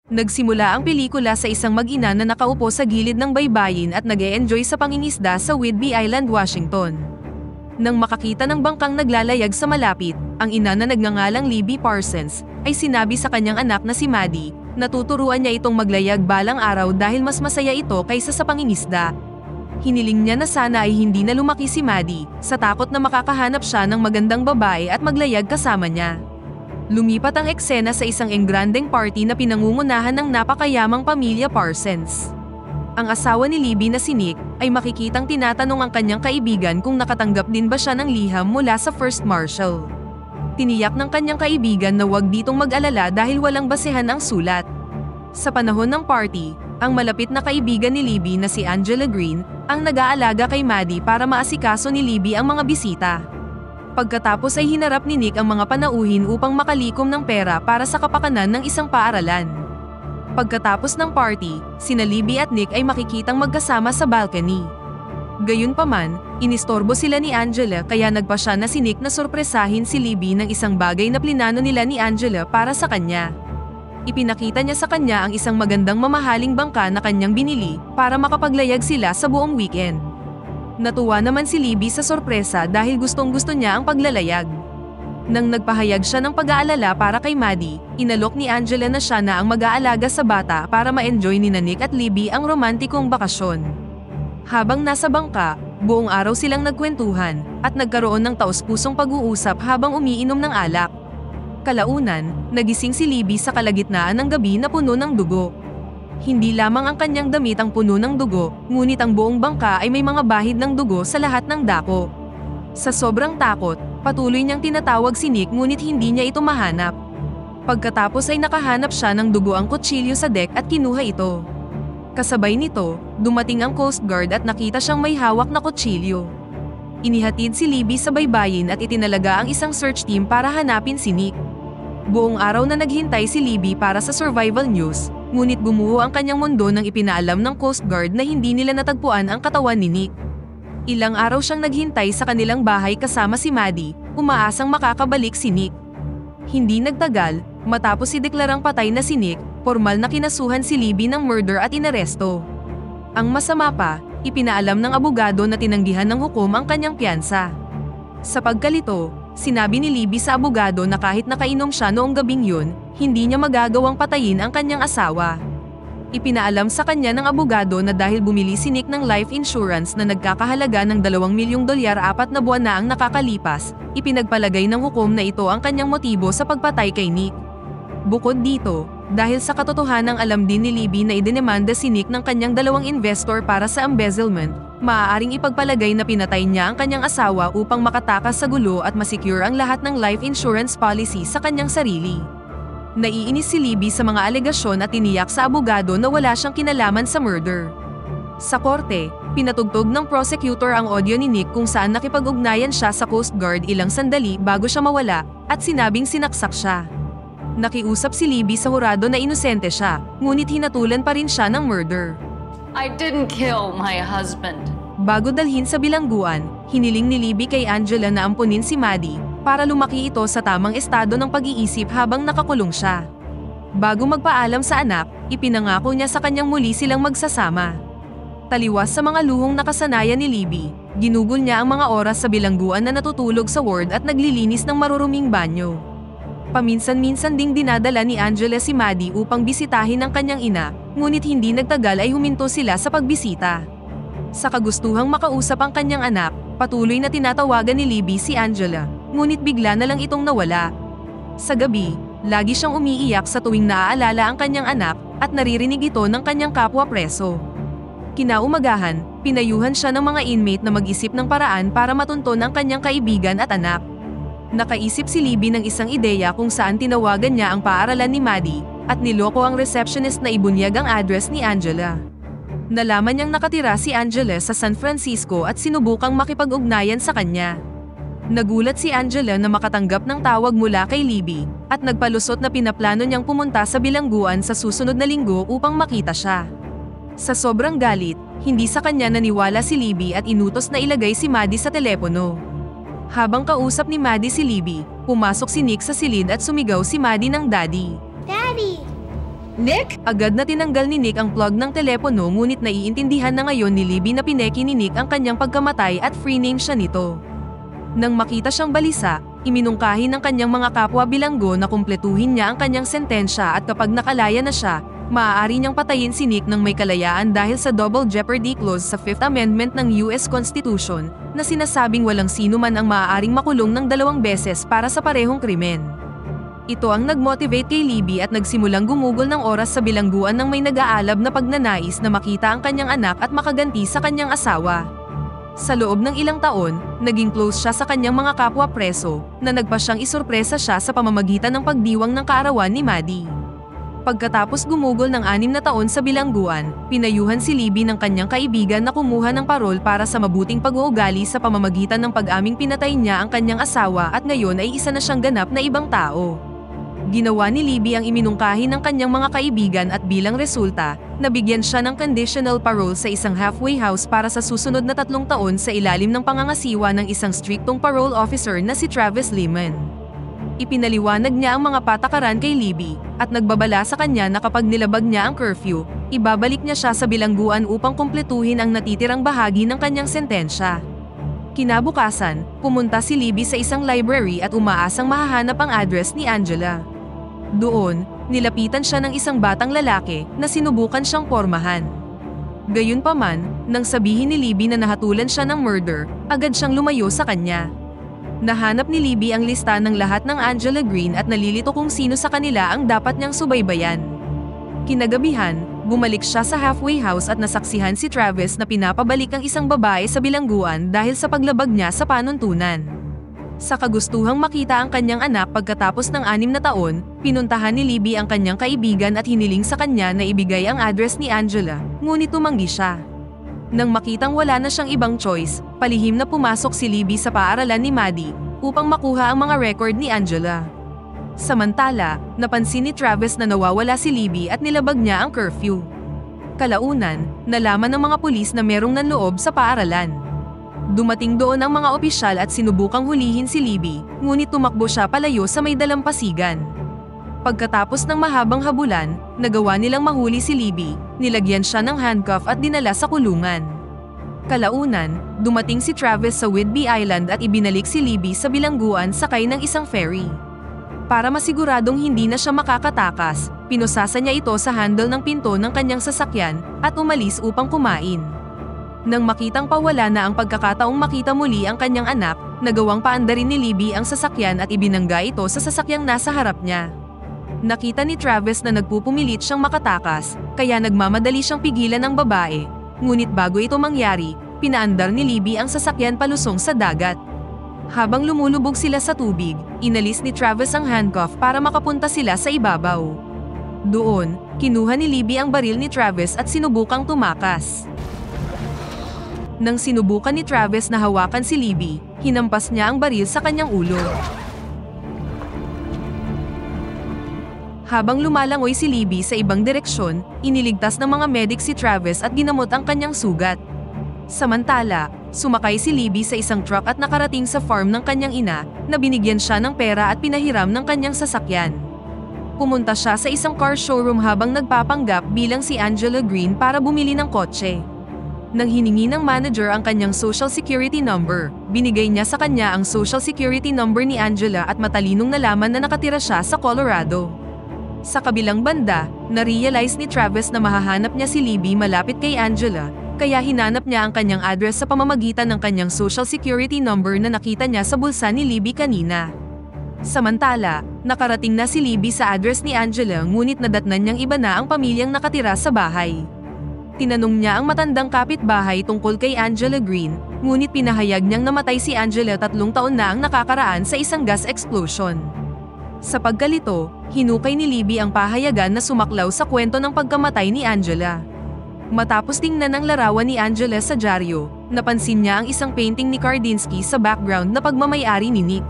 Nagsimula ang pelikula sa isang mag-ina na nakaupo sa gilid ng baybayin at nag-e-enjoy sa pangingisda sa Whidbey Island, Washington. Nang makakita ng bangkang naglalayag sa malapit, ang ina na nagngangalang Libby Parsons ay sinabi sa kanyang anak na si Maddie na tuturuan niya itong maglayag balang araw dahil mas masaya ito kaysa sa pangingisda. Hiniling niya na sana ay hindi na lumaki si Maddie sa takot na makakahanap siya ng magandang babae at maglayag kasama niya. Lumipat ang eksena sa isang engrandeng party na pinangungunahan ng napakayamang pamilya Parsons. Ang asawa ni Libby na si Nick ay makikitang tinatanong ang kanyang kaibigan kung nakatanggap din ba siya ng liham mula sa First Marshal. Tiniyak ng kanyang kaibigan na huwag ditong mag-alala dahil walang basehan ang sulat. Sa panahon ng party, ang malapit na kaibigan ni Libby na si Angela Green ang nag-aalaga kay Maddie para maasikaso ni Libby ang mga bisita. Pagkatapos ay hinarap ni Nick ang mga panauhin upang makalikom ng pera para sa kapakanan ng isang paaralan. Pagkatapos ng party, sina Libby at Nick ay makikitang magkasama sa balcony. Gayunpaman, inistorbo sila ni Angela kaya nagpasya na si Nick na sorpresahin si Libby ng isang bagay na plinano nila ni Angela para sa kanya. Ipinakita niya sa kanya ang isang magandang mamahaling bangka na kanyang binili para makapaglayag sila sa buong weekend. Natuwa naman si Libby sa sorpresa dahil gustong-gusto niya ang paglalayag. Nang nagpahayag siya ng pag-aalala para kay Maddie, inalok ni Angela na siya na ang mag-aalaga sa bata para ma-enjoy ni Nick at Libby ang romantikong bakasyon. Habang nasa bangka, buong araw silang nagkwentuhan at nagkaroon ng taos-pusong pag-uusap habang umiinom ng alak. Kalaunan, nagising si Libby sa kalagitnaan ng gabi na puno ng dugo. Hindi lamang ang kanyang damit ang puno ng dugo, ngunit ang buong bangka ay may mga bahid ng dugo sa lahat ng dako. Sa sobrang takot, patuloy niyang tinatawag si Nick ngunit hindi niya ito mahanap. Pagkatapos ay nakahanap siya ng dugo ang kutsilyo sa deck at kinuha ito. Kasabay nito, dumating ang Coast Guard at nakita siyang may hawak na kutsilyo. Inihatid si Libby sa baybayin at itinalaga ang isang search team para hanapin si Nick. Buong araw na naghintay si Libby para sa survival news, ngunit gumuho ang kanyang mundo nang ipinaalam ng Coast Guard na hindi nila natagpuan ang katawan ni Nick. Ilang araw siyang naghintay sa kanilang bahay kasama si Maddie, umaasang makakabalik si Nick. Hindi nagtagal, matapos ideklarang patay na si Nick, formal na kinasuhan si Libby ng murder at inaresto. Ang masama pa, ipinaalam ng abogado na tinanggihan ng hukom ang kanyang piyansa. Sa pagkalito, sinabi ni Libby sa abogado na kahit nakainom siya noong gabing yun, hindi niya magagawang patayin ang kanyang asawa. Ipinaalam sa kanya ng abogado na dahil bumili si Nick ng life insurance na nagkakahalaga ng $2 milyong 4 na buwan na ang nakakalipas, ipinagpalagay ng hukom na ito ang kanyang motibo sa pagpatay kay Nick. Bukod dito, dahil sa katotohanang alam din ni Libby na idinemanda si Nick ng kanyang 2 investor para sa embezzlement, maaaring ipagpalagay na pinatay niya ang kanyang asawa upang makatakas sa gulo at masecure ang lahat ng life insurance policy sa kanyang sarili. Naiinis si Libby sa mga alegasyon at tiniyak sa abogado na wala siyang kinalaman sa murder. Sa korte, pinatugtog ng prosecutor ang audio ni Nick kung saan nakipag-ugnayan siya sa Coast Guard ilang sandali bago siya mawala at sinabing sinaksak siya. Nakiusap si Libby sa hurado na inosente siya, ngunit hinatulan pa rin siya ng murder. I didn't kill my husband. Bago dalhin sa bilangguan, hiniling ni Libby kay Angela na ampunin si Maddie para lumaki ito sa tamang estado ng pag-iisip habang nakakulong siya. Bago magpaalam sa anak, ipinangako niya sa kanyang muli silang magsasama. Taliwas sa mga luhong nakasanayan ni Libby, ginugol niya ang mga oras sa bilangguan na natutulog sa ward at naglilinis ng maruruming banyo. Paminsan-minsan ding dinadala ni Angela si Maddie upang bisitahin ang kanyang ina, ngunit hindi nagtagal ay huminto sila sa pagbisita. Sa kagustuhang makausap ang kanyang anak, patuloy na tinatawagan ni Libby si Angela, ngunit bigla na lang itong nawala. Sa gabi, lagi siyang umiiyak sa tuwing naaalala ang kanyang anak at naririnig ito ng kanyang kapwa preso. Kinaumagahan, pinayuhan siya ng mga inmate na mag-isip ng paraan para matunton ang kanyang kaibigan at anak. Nakaisip si Libby ng isang ideya kung saan tinawagan niya ang paaralan ni Maddie at niloko ang receptionist na ibunyag ang address ni Angela. Nalaman niyang nakatira si Angela sa San Francisco at sinubukang makipag-ugnayan sa kanya. Nagulat si Angela na makatanggap ng tawag mula kay Libby at nagpalusot na pinaplano niyang pumunta sa bilangguan sa susunod na linggo upang makita siya. Sa sobrang galit, hindi sa kanya naniwala si Libby at inutos na ilagay si Maddie sa telepono. Habang kausap ni Maddie si Libby, pumasok si Nick sa silid at sumigaw si Maddie ng Daddy. Daddy! Nick? Agad na tinanggal ni Nick ang plug ng telepono ngunit naiintindihan na ngayon ni Libby na pineki ni Nick ang kanyang pagkamatay at free name siya nito. Nang makita siyang balisa, iminungkahi ng kanyang mga kapwa bilanggo na kumpletuhin niya ang kanyang sentensya at kapag nakalaya na siya, maaari niyang patayin si Nick ng may kalayaan dahil sa double jeopardy clause sa Fifth Amendment ng US Constitution na sinasabing walang sino man ang maaaring makulong ng 2 beses para sa parehong krimen. Ito ang nag-motivate kay Libby at nagsimulang gumugol ng oras sa bilangguan ng may nag-aalab na pagnanais na makita ang kanyang anak at makaganti sa kanyang asawa. Sa loob ng ilang taon, naging close siya sa kanyang mga kapwa preso, na nagpa siyang isurpresa siya sa pamamagitan ng pagdiwang ng kaarawan ni Maddie. Pagkatapos gumugol ng 6 na taon sa bilangguan, pinayuhan si Libby ng kanyang kaibigan na kumuha ng parol para sa mabuting pag-uugali sa pamamagitan ng pag-aming pinatay niya ang kanyang asawa at ngayon ay isa na siyang ganap na ibang tao. Ginawa ni Libby ang iminungkahi ng kanyang mga kaibigan at bilang resulta, nabigyan siya ng conditional parole sa isang halfway house para sa susunod na 3 taon sa ilalim ng pangangasiwa ng isang striktong parole officer na si Travis Lehman. Ipinaliwanag niya ang mga patakaran kay Libby at nagbabala sa kanya na kapag nilabag niya ang curfew, ibabalik niya siya sa bilangguan upang kumpletuhin ang natitirang bahagi ng kanyang sentensya. Kinabukasan, pumunta si Libby sa isang library at umaasang mahahanap ang address ni Angela. Doon, nilapitan siya ng isang batang lalaki na sinubukan siyang pormahan. Gayunpaman, nang sabihin ni Libby na nahatulan siya ng murder, agad siyang lumayo sa kanya. Nahanap ni Libby ang lista ng lahat ng Angela Green at nalilito kung sino sa kanila ang dapat niyang subaybayan. Kinagabihan, bumalik siya sa halfway house at nasaksihan si Travis na pinapabalik ang isang babae sa bilangguan dahil sa paglabag niya sa panuntunan. Sa kagustuhang makita ang kanyang anak pagkatapos ng 6 na taon, pinuntahan ni Libby ang kanyang kaibigan at hiniling sa kanya na ibigay ang address ni Angela, ngunit tumanggi siya. Nang makitang wala na siyang ibang choice, palihim na pumasok si Libby sa paaralan ni Maddie upang makuha ang mga record ni Angela. Samantala, napansin ni Travis na nawawala si Libby at nilabag niya ang curfew. Kalaunan, nalaman ng mga pulis na merong nanloob sa paaralan. Dumating doon ang mga opisyal at sinubukang hulihin si Libby, ngunit tumakbo siya palayo sa may dalampasigan. Pagkatapos ng mahabang habulan, nagawa nilang mahuli si Libby, nilagyan siya ng handcuff at dinala sa kulungan. Kalaunan, dumating si Travis sa Whidbey Island at ibinalik si Libby sa bilangguan sakay ng isang ferry. Para masiguradong hindi na siya makakatakas, pinusasa niya ito sa handle ng pinto ng kanyang sasakyan at umalis upang kumain. Nang makitang pawala na ang pagkakataong makita muli ang kanyang anak, nagawang paandarin ni Libby ang sasakyan at ibinangga ito sa sasakyang nasa harap niya. Nakita ni Travis na nagpupumilit siyang makatakas, kaya nagmamadali siyang pigilan ng babae. Ngunit bago ito mangyari, pinaandar ni Libby ang sasakyan palusong sa dagat. Habang lumulubog sila sa tubig, inalis ni Travis ang handcuff para makapunta sila sa ibabaw. Doon, kinuha ni Libby ang baril ni Travis at sinubukang tumakas. Nang sinubukan ni Travis na hawakan si Libby, hinampas niya ang baril sa kanyang ulo. Habang lumalangoy si Libby sa ibang direksyon, iniligtas ng mga medic si Travis at ginamot ang kanyang sugat. Samantala, sumakay si Libby sa isang truck at nakarating sa farm ng kanyang ina, na binigyan siya ng pera at pinahiram ng kanyang sasakyan. Pumunta siya sa isang car showroom habang nagpapanggap bilang si Angela Green para bumili ng kotse. Nang hiningi ng manager ang kanyang social security number, binigay niya sa kanya ang social security number ni Angela at matalinong nalaman na nakatira siya sa Colorado. Sa kabilang banda, na-realize ni Travis na mahahanap niya si Libby malapit kay Angela, kaya hinanap niya ang kanyang address sa pamamagitan ng kanyang social security number na nakita niya sa bulsa ni Libby kanina. Samantala, nakarating na si Libby sa address ni Angela ngunit nadatnan niyang iba na ang pamilyang nakatira sa bahay. Tinanong niya ang matandang kapitbahay tungkol kay Angela Green, ngunit pinahayag niyang namatay si Angela 3 taon na ang nakakaraan sa isang gas explosion. Sa pagkalito, hinukay ni Libby ang pahayagan na sumaklaw sa kwento ng pagkamatay ni Angela. Matapos tingnan ang larawan ni Angela sa dyaryo, napansin niya ang isang painting ni Kandinsky sa background na pagmamay-ari ni Nick.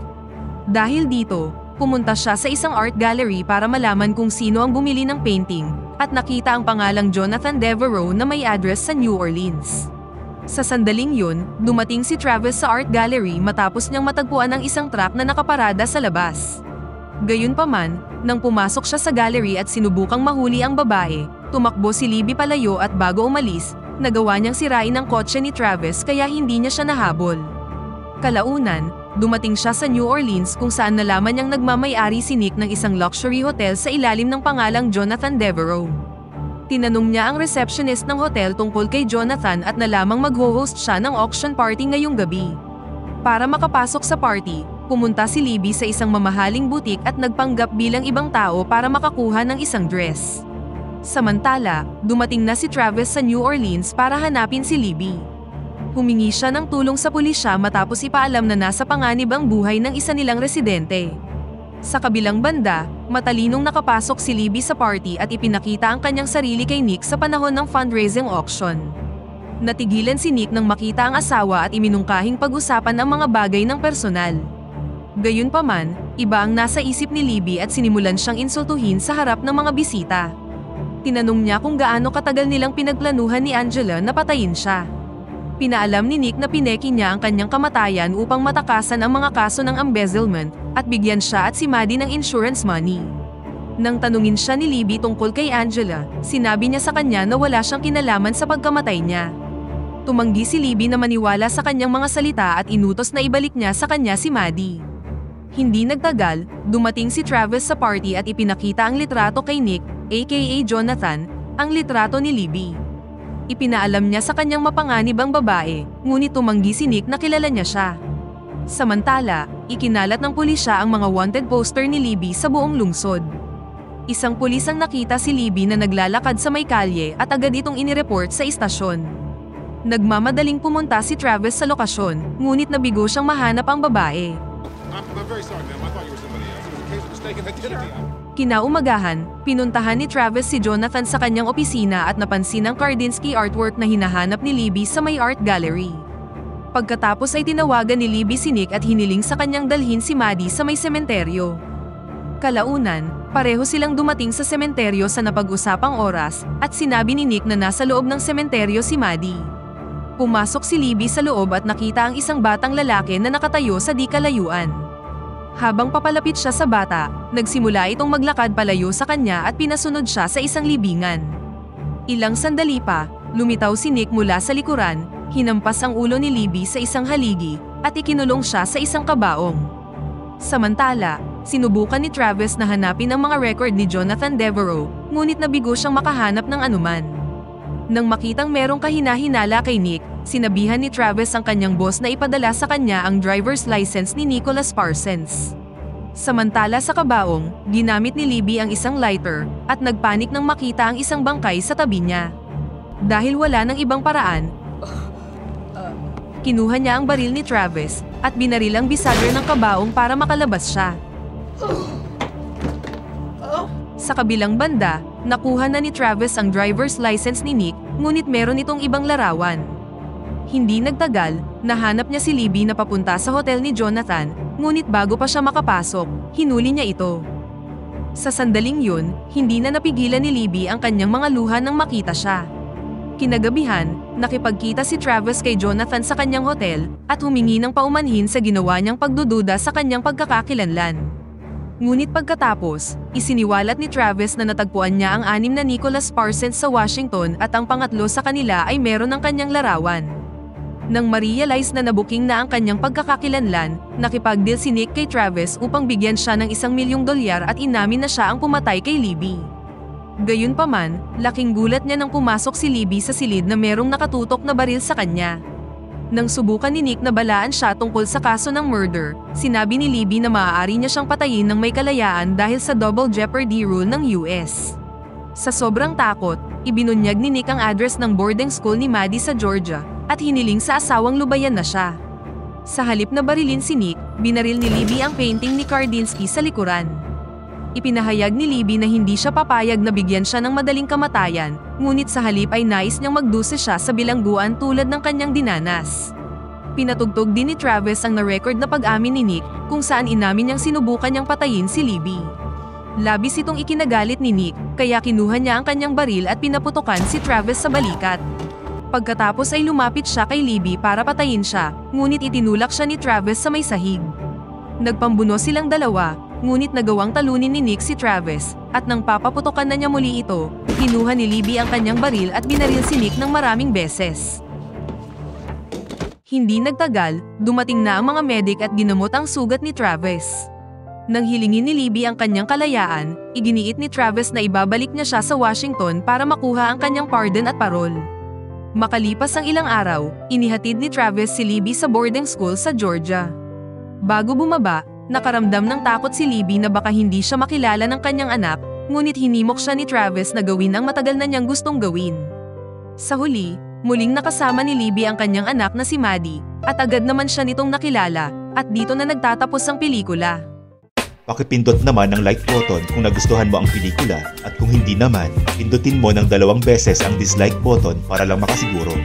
Dahil dito, pumunta siya sa isang art gallery para malaman kung sino ang bumili ng painting, at nakita ang pangalang Jonathan Devereaux na may address sa New Orleans. Sa sandaling yun, dumating si Travis sa art gallery matapos niyang matagpuan ang isang truck na nakaparada sa labas. Gayunpaman, nang pumasok siya sa gallery at sinubukang mahuli ang babae, tumakbo si Libby palayo at bago umalis, nagawa niyang sirain ang kotse ni Travis kaya hindi niya siya nahabol. Kalaunan, dumating siya sa New Orleans kung saan nalaman niyang nagmamay-ari si Nick ng isang luxury hotel sa ilalim ng pangalang Jonathan Devereaux. Tinanong niya ang receptionist ng hotel tungkol kay Jonathan at nalamang magho-host siya ng auction party ngayong gabi. Para makapasok sa party, pumunta si Libby sa isang mamahaling butik at nagpanggap bilang ibang tao para makakuha ng isang dress. Samantala, dumating na si Travis sa New Orleans para hanapin si Libby. Humingi siya ng tulong sa pulisya matapos ipaalam na nasa panganib ang buhay ng isa nilang residente. Sa kabilang banda, matalinong nakapasok si Libby sa party at ipinakita ang kanyang sarili kay Nick sa panahon ng fundraising auction. Natigilan si Nick nang makita ang asawa at iminungkahing pag-usapan ang mga bagay ng personal. Gayunpaman, iba ang nasa isip ni Libby at sinimulan siyang insultuhin sa harap ng mga bisita. Tinanong niya kung gaano katagal nilang pinagplanuhan ni Angela na patayin siya. Pinaalam ni Nick na pineki niya ang kanyang kamatayan upang matakasan ang mga kaso ng embezzlement at bigyan siya at si Maddie ng insurance money. Nang tanungin siya ni Libby tungkol kay Angela, sinabi niya sa kanya na wala siyang kinalaman sa pagkamatay niya. Tumanggi si Libby na maniwala sa kanyang mga salita at inutos na ibalik niya sa kanya si Maddie. Hindi nagtagal, dumating si Travis sa party at ipinakita ang litrato kay Nick, aka Jonathan, ang litrato ni Libby. Ipinaalam niya sa kanyang mapanganib ang babae, ngunit tumanggi si Nick na kilala niya siya. Samantala, ikinalat ng pulisya ang mga wanted poster ni Libby sa buong lungsod. Isang pulis ang nakita si Libby na naglalakad sa may kalye at agad itong inireport sa istasyon. Nagmamadaling pumunta si Travis sa lokasyon, ngunit nabigo siyang mahanap ang babae. I'm very sorry, ma'am. I thought you were somebody else. It was a case of mistaken identity. Kinaumagahan, pinuntahan ni Travis si Jonathan sa kanyang opisina at napansin ang Kandinsky artwork na hinahanap ni Libby sa may art gallery. Pagkatapos ay tinawagan ni Libby si Nick at hiniling sa kanyang dalhin si Maddie sa may sementeryo. Kalaunan, pareho silang dumating sa sementeryo sa napag-usapang oras at sinabi ni Nick na nasa loob ng sementeryo si Maddie. Pumasok si Libby sa loob at nakita ang isang batang lalaki na nakatayo sa di kalayuan. Habang papalapit siya sa bata, nagsimula itong maglakad palayo sa kanya at pinasunod siya sa isang libingan. Ilang sandali pa, lumitaw si Nick mula sa likuran, hinampas ang ulo ni Libby sa isang haligi, at ikinulong siya sa isang kabaong. Samantala, sinubukan ni Travis na hanapin ang mga record ni Jonathan Devereaux, ngunit nabigo siyang makahanap ng anuman. Nang makitang merong kahina-hinala kay Nick, sinabihan ni Travis ang kanyang boss na ipadala sa kanya ang driver's license ni Nicholas Parsons. Samantala sa kabaong, ginamit ni Libby ang isang lighter, at nagpanik nang makita ang isang bangkay sa tabi niya. Dahil wala ng ibang paraan, kinuha niya ang baril ni Travis, at binaril ang bisagra ng kabaong para makalabas siya. Sa kabilang banda, nakuha na ni Travis ang driver's license ni Nick, ngunit meron itong ibang larawan. Hindi nagtagal, nahanap niya si Libby na papunta sa hotel ni Jonathan, ngunit bago pa siya makapasok, hinuli niya ito. Sa sandaling yun, hindi na napigilan ni Libby ang kanyang mga luha nang makita siya. Kinagabihan, nakipagkita si Travis kay Jonathan sa kanyang hotel, at humingi ng paumanhin sa ginawa niyang pagdududa sa kanyang pagkakakilanlan. Ngunit pagkatapos, isiniwalat ni Travis na natagpuan niya ang 6 na Nicholas Parsons sa Washington at ang pangatlo sa kanila ay meron ng kanyang larawan. Nang ma-realize na nabuking na ang kanyang pagkakakilanlan, nakipag-deal si Nick kay Travis upang bigyan siya ng $1,000,000 at inamin na siya ang pumatay kay Libby. Gayunpaman, laking gulat niya nang pumasok si Libby sa silid na merong nakatutok na baril sa kanya. Nang subukan ni Nick na balaan siya tungkol sa kaso ng murder, sinabi ni Libby na maaari niya siyang patayin ng may kalayaan dahil sa double jeopardy rule ng US. Sa sobrang takot, ibinunyag ni Nick ang address ng boarding school ni Maddie sa Georgia, at hiniling sa asawang lubayan na siya. Sa halip na barilin si Nick, binaril ni Libby ang painting ni Kandinsky sa likuran. Ipinahayag ni Libby na hindi siya papayag na bigyan siya ng madaling kamatayan, ngunit sa halip ay nais niyang magduse siya sa bilangguan tulad ng kanyang dinanas. Pinatugtog din ni Travis ang na-record na pag-amin ni Nick, kung saan inamin niyang sinubukan niyang patayin si Libby. Labis itong ikinagalit ni Nick, kaya kinuha niya ang kanyang baril at pinaputukan si Travis sa balikat. Pagkatapos ay lumapit siya kay Libby para patayin siya, ngunit itinulak siya ni Travis sa may sahig. Nagpambuno silang dalawa, ngunit nagawang talunin ni Nick si Travis, at nang papaputokan na niya muli ito, kinuha ni Libby ang kanyang baril at binaril si Nick ng maraming beses. Hindi nagtagal, dumating na ang mga medic at ginamot ang sugat ni Travis. Nang hilingin ni Libby ang kanyang kalayaan, iginiit ni Travis na ibabalik niya siya sa Washington para makuha ang kanyang pardon at parol. Makalipas ang ilang araw, inihatid ni Travis si Libby sa boarding school sa Georgia. Bago bumaba, nakaramdam ng takot si Libby na baka hindi siya makilala ng kanyang anak, ngunit hinimok siya ni Travis na gawin ang matagal na niyang gustong gawin. Sa huli, muling nakasama ni Libby ang kanyang anak na si Maddie, at agad naman siya nitong nakilala, at dito na nagtatapos ang pelikula. Pakipindot naman ang like button kung nagustuhan mo ang pelikula at kung hindi naman, pindutin mo ng 2 beses ang dislike button para lang makasiguro.